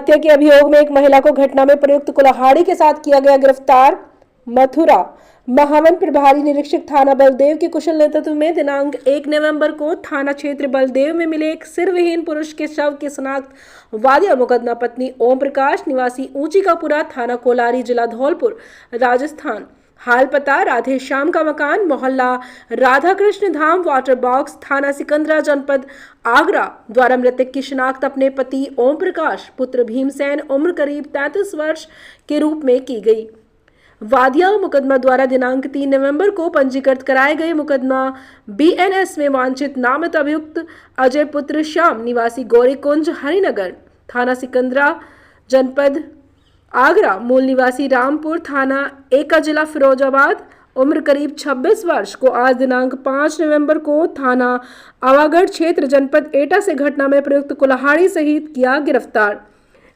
हत्या के अभियोग में एक महिला को घटना में प्रयुक्त कुल्हाड़ी के साथ किया गया गिरफ्तार। मथुरा महावन प्रभारी निरीक्षक थाना बलदेव के कुशल नेतृत्व में दिनांक 1 नवंबर को थाना क्षेत्र बलदेव में मिले एक सिरविहीन पुरुष के शव की शिनाख्त वादिया मुकदमा पत्नी ओम प्रकाश निवासी ऊंची का पुरा थाना कोलारी जिला धौलपुर राजस्थान। हाल पता राधे श्याम का मकान मोहल्ला राधा कृष्ण धाम वाटर बॉक्स थाना सिकंदरा जनपद आगरा द्वारा मृतक की शिनाख्त अपने पति ओम प्रकाश पुत्र भीमसेन उम्र करीब 33 वर्ष के रूप में की गई। वादिया मुकदमा द्वारा दिनांक 3 नवंबर को पंजीकृत कराए गए मुकदमा बीएनएस में वांछित नामित अभियुक्त अजय पुत्र श्याम निवासी गौरीकुंज हरिनगर थाना सिकंदरा जनपद आगरा मूल निवासी रामपुर थाना एका जिला फिरोजाबाद उम्र करीब 26 वर्ष को आज दिनांक 5 नवंबर को थाना आवागढ़ क्षेत्र जनपद एटा से घटना में प्रयुक्त कुल्हाड़ी सहित किया गिरफ्तार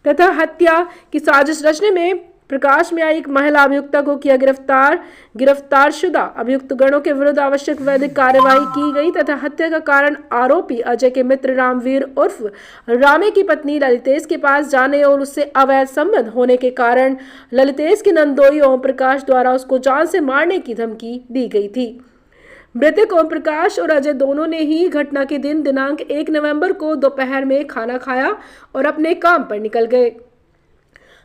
तथा हत्या की साजिश रचने में प्रकाश में आई एक महिला अभियुक्ता को किया गिरफ्तार। गिरफ्तारशुदा अभियुक्त गणों के विरुद्ध आवश्यक वैधिक कार्यवाही की गई तथा हत्या का कारण आरोपी अजय के मित्र रामवीर उर्फ रामे की पत्नी ललितेश के पास जाने और उससे अवैध संबंध होने के कारण ललितेश के नंदोई ओम प्रकाश द्वारा उसको जान से मारने की धमकी दी गई थी। मृतक ओम प्रकाश और अजय दोनों ने ही घटना के दिन दिनांक 1 नवंबर को दोपहर में खाना खाया और अपने काम पर निकल गए।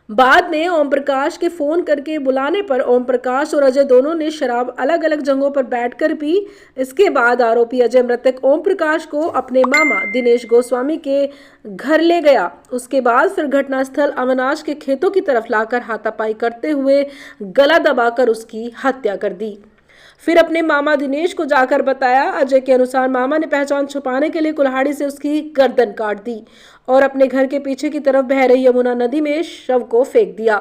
बाद में ओम प्रकाश के फोन करके बुलाने पर ओम प्रकाश और अजय दोनों ने शराब अलग अलग जगहों पर बैठकर पी। इसके बाद आरोपी अजय मृतक ओम प्रकाश को अपने मामा दिनेश गोस्वामी के घर ले गया। उसके बाद फिर घटनास्थल अविनाश के खेतों की तरफ लाकर हाथापाई करते हुए गला दबाकर उसकी हत्या कर दी। फिर अपने मामा दिनेश को जाकर बताया। अजय के अनुसार मामा ने पहचान छुपाने के लिए कुल्हाड़ी से उसकी गर्दन काट दी और अपने घर के पीछे की तरफ बह रही यमुना नदी में शव को फेंक दिया।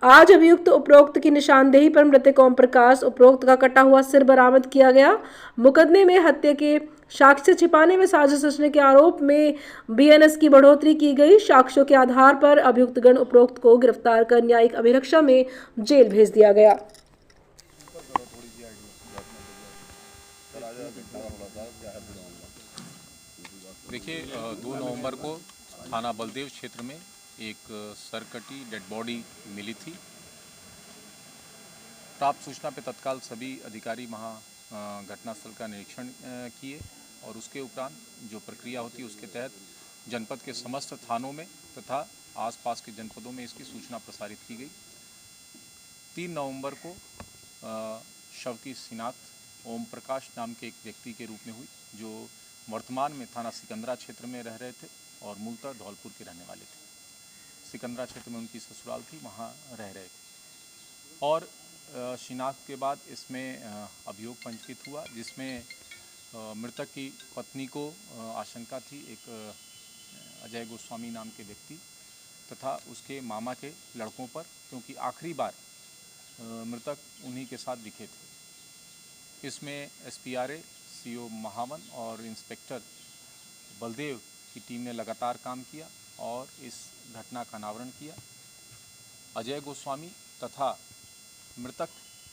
आज अभियुक्त उपरोक्त की निशानदेही पर मृतक ओम प्रकाश उपरोक्त का कटा हुआ सिर बरामद किया गया। मुकदमे में हत्या के साक्ष्य छिपाने में साजिश रचने के आरोप में बीएनएस की बढ़ोतरी की गई। साक्ष्यों के आधार पर अभियुक्त गण उपरोक्त को गिरफ्तार कर न्यायिक अभिरक्षा में जेल भेज दिया गया। देखिए 2 नवंबर को थाना बलदेव क्षेत्र में एक सरकटी डेड बॉडी मिली थी। प्राप्त सूचना पे तत्काल सभी अधिकारी वहाँ घटनास्थल का निरीक्षण किए और उसके उपरांत जो प्रक्रिया होती है उसके तहत जनपद के समस्त थानों में तथा आसपास के जनपदों में इसकी सूचना प्रसारित की गई। 3 नवंबर को शव की शिनाख्त ओम प्रकाश नाम के एक व्यक्ति के रूप में हुई जो वर्तमान में थाना सिकंदरा क्षेत्र में रह रहे थे और मूलतः धौलपुर के रहने वाले थे। सिकंदरा क्षेत्र में उनकी ससुराल थी, वहाँ रह रहे थे और शिनाख्त के बाद इसमें अभियोग पंजीकृत हुआ जिसमें मृतक की पत्नी को आशंका थी एक अजय गोस्वामी नाम के व्यक्ति तथा उसके मामा के लड़कों पर, क्योंकि आखिरी बार मृतक उन्हीं के साथ दिखे थे। इसमें एसपीआरए सीओ महावन और इंस्पेक्टर बलदेव की टीम ने लगातार काम किया और इस घटना का अनावरण किया। अजय गोस्वामी तथा मृतक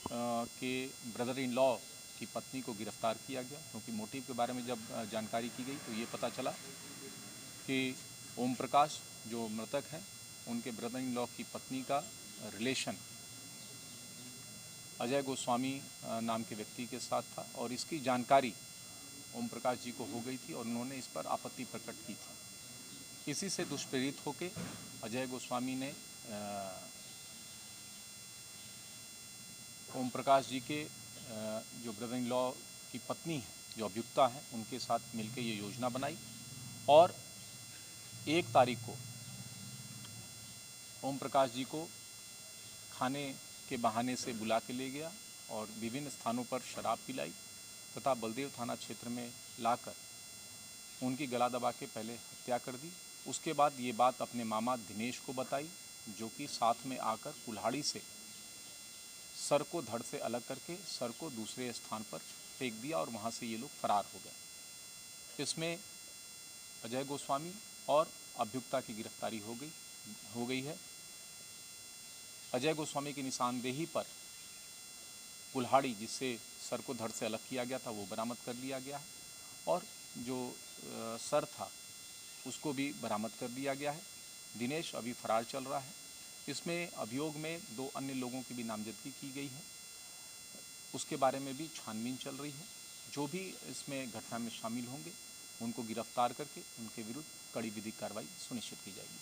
के ब्रदर इन लॉ की पत्नी को गिरफ्तार किया गया, क्योंकि मोटिव के बारे में जब जानकारी की गई तो ये पता चला कि ओम प्रकाश जो मृतक हैं उनके ब्रदर इन लॉ की पत्नी का रिलेशन अजय गोस्वामी नाम के व्यक्ति के साथ था और इसकी जानकारी ओम प्रकाश जी को हो गई थी और उन्होंने इस पर आपत्ति प्रकट की थी। इसी से दुष्प्रेरित होकर अजय गोस्वामी ने ओम प्रकाश जी के जो ब्रदर इन लॉ की पत्नी है, जो अभियुक्ता हैं, उनके साथ मिलकर ये योजना बनाई और 1 तारीख को ओम प्रकाश जी को खाने के बहाने से बुला के ले गया और विभिन्न स्थानों पर शराब पिलाई तथा बलदेव थाना क्षेत्र में लाकर उनकी गला दबा के पहले हत्या कर दी। उसके बाद ये बात अपने मामा दिनेश को बताई, जो कि साथ में आकर कुल्हाड़ी से सर को धड़ से अलग करके सर को दूसरे स्थान पर फेंक दिया और वहाँ से ये लोग फरार हो गए। इसमें अजय गोस्वामी और अभियुक्ता की गिरफ्तारी हो गई है। अजय गोस्वामी की निशानदेही पर कुल्हाड़ी जिससे सर को धड़ से अलग किया गया था वो बरामद कर लिया गया है और जो सर था उसको भी बरामद कर लिया गया है। दिनेश अभी फरार चल रहा है। इसमें अभियोग में 2 अन्य लोगों की भी नामजदगी की गई है, उसके बारे में भी छानबीन चल रही है। जो भी इसमें घटना में शामिल होंगे उनको गिरफ्तार करके उनके विरुद्ध कड़ी विधिक कार्रवाई सुनिश्चित की जाएगी।